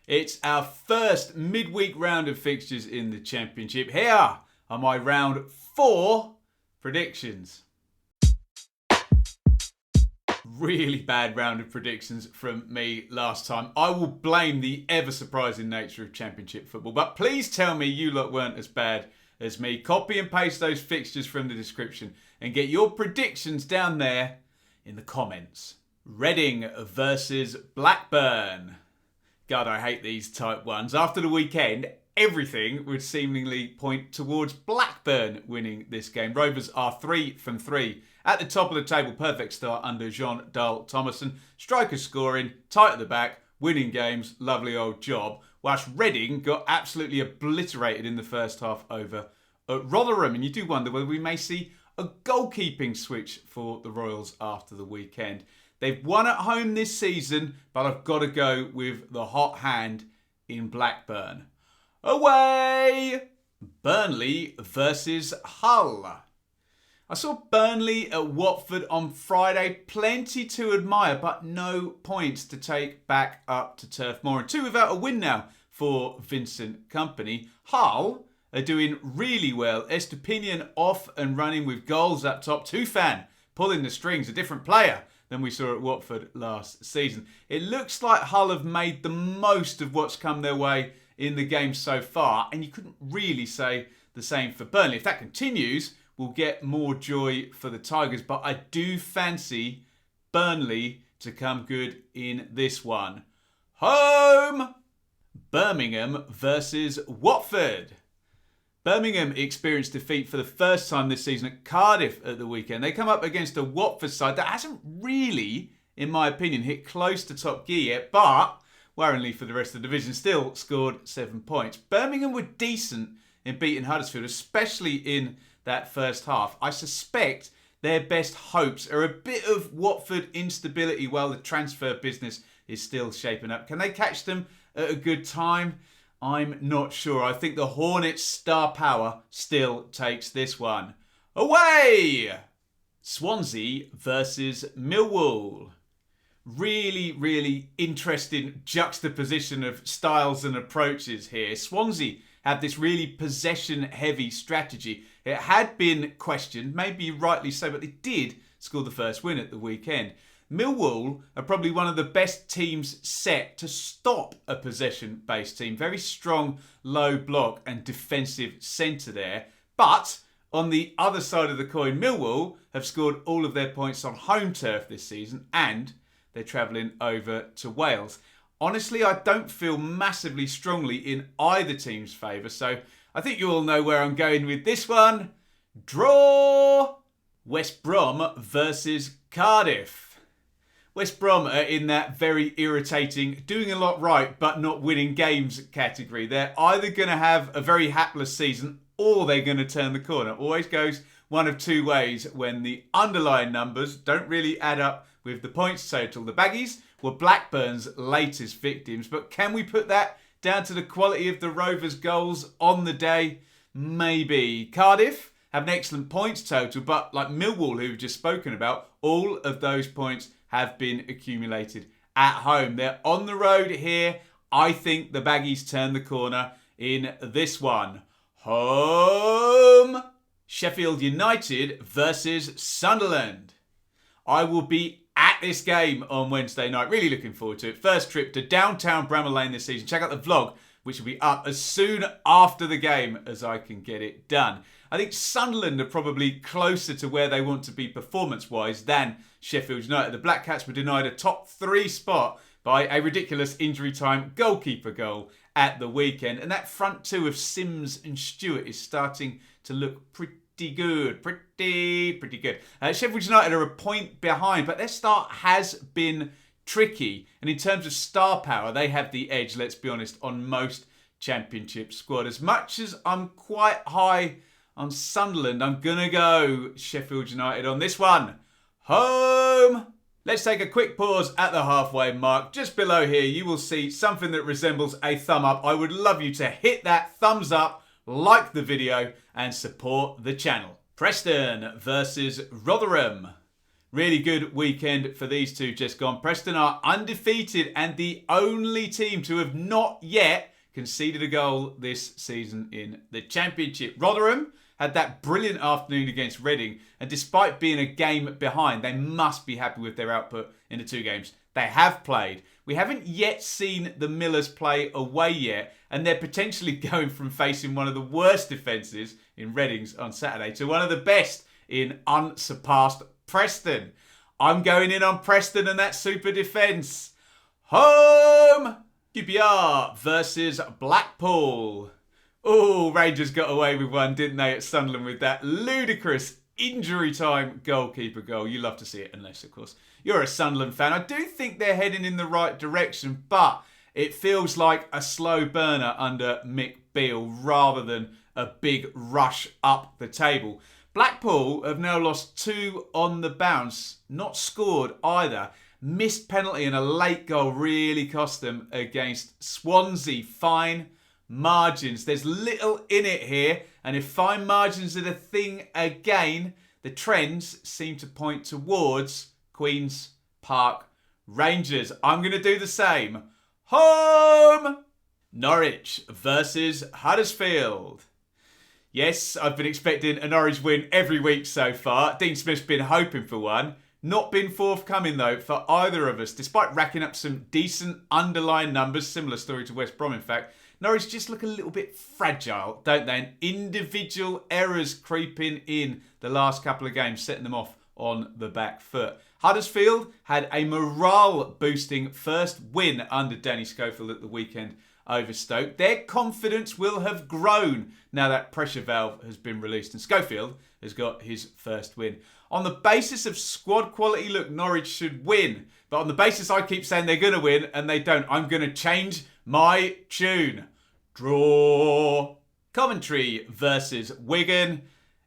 It's our first midweek round of fixtures in the Championship. Here are my round 4 predictions. Really bad round of predictions from me last time. I will blame the ever-surprising nature of Championship football, but please tell me you lot weren't as bad as me. Copy and paste those fixtures from the description and get your predictions down there in the comments. Reading versus Blackburn. God, I hate these type ones. After the weekend, everything would seemingly point towards Blackburn winning this game. Rovers are 3 from 3. At the top of the table, perfect start under Jean Dahl Thomason. Strikers scoring, tight at the back, winning games, lovely old job. Whilst Reading got absolutely obliterated in the first half over at Rotherham. And you do wonder whether we may see a goalkeeping switch for the Royals after the weekend. They've won at home this season, but I've got to go with the hot hand in Blackburn. Away! Burnley versus Hull. I saw Burnley at Watford on Friday. Plenty to admire, but no points to take back up to Turf Moor. And 2 without a win now for Vincent Kompany. Hull are doing really well. Estepinian off and running with goals up top. Tufan pulling the strings, a different player than we saw at Watford last season. It looks like Hull have made the most of what's come their way in the game so far, and you couldn't really say the same for Burnley. If that continues, we'll get more joy for the Tigers, but I do fancy Burnley to come good in this one. Home! Birmingham versus Watford. Birmingham experienced defeat for the first time this season at Cardiff at the weekend. They come up against a Watford side that hasn't really, in my opinion, hit close to top gear yet, but worryingly for the rest of the division, still scored 7 points. Birmingham were decent in beating Huddersfield, especially in that first half. I suspect their best hopes are a bit of Watford instability while the transfer business is still shaping up. Can they catch them at a good time? I'm not sure. I think the Hornets' star power still takes this one. Away! Swansea versus Millwall. Really interesting juxtaposition of styles and approaches here. Swansea have this really possession-heavy strategy. It had been questioned, maybe rightly so, but they did score the first win at the weekend. Millwall are probably one of the best teams set to stop a possession-based team. Very strong low block and defensive centre there. But on the other side of the coin, Millwall have scored all of their points on home turf this season, and they're travelling over to Wales. Honestly, I don't feel massively strongly in either team's favour, so I think you all know where I'm going with this one. Draw! West Brom versus Cardiff. West Brom are in that very irritating, doing a lot right but not winning games category. They're either going to have a very hapless season or they're going to turn the corner. Always goes one of 2 ways when the underlying numbers don't really add up with the points total. The Baggies were Blackburn's latest victims, but can we put that down to the quality of the Rovers' goals on the day? Maybe. Cardiff have an excellent points total, but like Millwall, who we've just spoken about, all of those points have been accumulated at home. They're on the road here. I think the Baggies turn the corner in this one. Home! Sheffield United versus Sunderland. I will be at this game on Wednesday night. Really looking forward to it. First trip to downtown Bramall Lane this season. Check out the vlog, which will be up as soon after the game as I can get it done. I think Sunderland are probably closer to where they want to be performance-wise than Sheffield United. The Black Cats were denied a top 3 spot by a ridiculous injury time goalkeeper goal at the weekend. And that front 2 of Sims and Stewart is starting to look pretty good. Pretty good. Sheffield United are a point behind, but their start has been tricky. And in terms of star power, they have the edge, let's be honest, on most Championship squad. As much as I'm quite high on Sunderland, I'm going to go Sheffield United on this one. Home! Let's take a quick pause at the halfway mark. Just below here, you will see something that resembles a thumb up. I would love you to hit that thumbs up, like the video, and support the channel. Preston versus Rotherham. Really good weekend for these two just gone. Preston are undefeated and the only team to have not yet conceded a goal this season in the Championship. Rotherham had that brilliant afternoon against Reading, and despite being a game behind, they must be happy with their output in the two games they have played. We haven't yet seen the Millers play away yet, and they're potentially going from facing one of the worst defences in Reading's on Saturday to one of the best in unsurpassed Preston. I'm going in on Preston and that super defence. Home! QPR versus Blackpool. Oh, Rangers got away with one, didn't they, at Sunderland with that ludicrous injury time goalkeeper goal. You love to see it, unless, of course, you're a Sunderland fan. I do think they're heading in the right direction, but it feels like a slow burner under Mick Beale rather than a big rush up the table. Blackpool have now lost 2 on the bounce, not scored either. Missed penalty and a late goal really cost them against Swansea. Fine margins. There's little in it here, and if fine margins are the thing again, the trends seem to point towards Queen's Park Rangers. I'm going to do the same. Home! Norwich versus Huddersfield. Yes, I've been expecting a Norwich win every week so far. Dean Smith's been hoping for one. Not been forthcoming though for either of us, despite racking up some decent underlying numbers. Similar story to West Brom, in fact. Norwich just look a little bit fragile, don't they? And individual errors creeping in the last couple of games, setting them off on the back foot. Huddersfield had a morale-boosting first win under Danny Schofield at the weekend over Stoke. Their confidence will have grown now that pressure valve has been released, and Schofield has got his first win. On the basis of squad quality, look, Norwich should win. But on the basis I keep saying they're going to win and they don't, I'm going to change my tune. Draw. Coventry versus Wigan.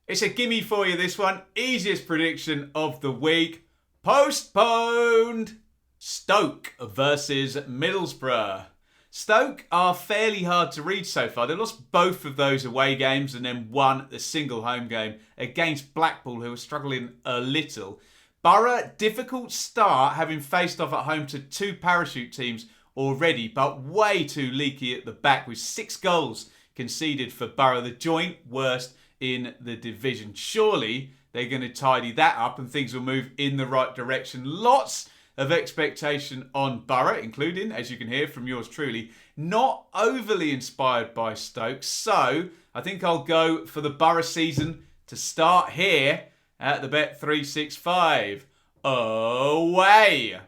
It's a gimme for you, this one. Easiest prediction of the week. Postponed. Stoke versus Middlesbrough. Stoke are fairly hard to read so far. They lost both of those away games and then won the single home game against Blackpool, who are struggling a little. Borough, difficult start, having faced off at home to 2 parachute teams already, but way too leaky at the back with 6 goals conceded for Borough, the joint worst in the division. Surely they're going to tidy that up and things will move in the right direction. Lots of expectation on Borough, including, as you can hear from yours truly, not overly inspired by Stoke. So I think I'll go for the Borough season to start here at the Bet365. Away!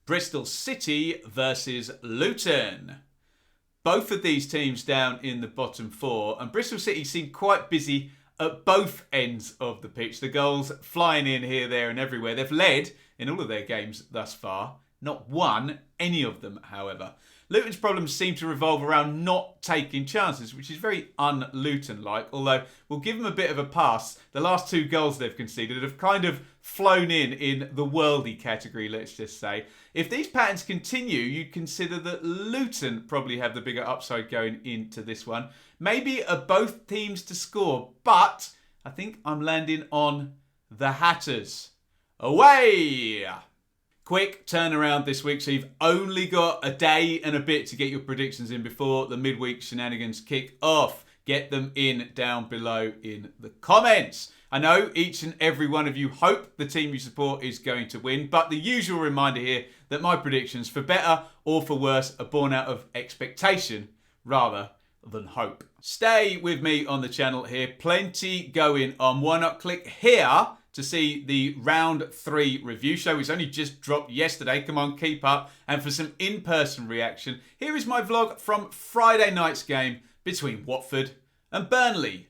Bristol City versus Luton. Both of these teams down in the bottom 4, and Bristol City seem quite busy at both ends of the pitch. The goals flying in here, there and everywhere. They've led in all of their games thus far. Not won any of them, however. Luton's problems seem to revolve around not taking chances, which is very un-Luton-like, although we'll give them a bit of a pass. The last 2 goals they've conceded have kind of flown in the worldy category, let's just say. If these patterns continue, you'd consider that Luton probably have the bigger upside going into this one. Maybe both teams to score, but I think I'm landing on the Hatters. Away! Quick turnaround this week, so you've only got a day and a bit to get your predictions in before the midweek shenanigans kick off. Get them in down below in the comments. I know each and every one of you hope the team you support is going to win, but the usual reminder here that my predictions, for better or for worse, are born out of expectation rather than hope. Stay with me on the channel here. Plenty going on. Why not click here to see the round 3 review show, which only just dropped yesterday. Come on, keep up. And for some in-person reaction, here is my vlog from Friday night's game between Watford and Burnley.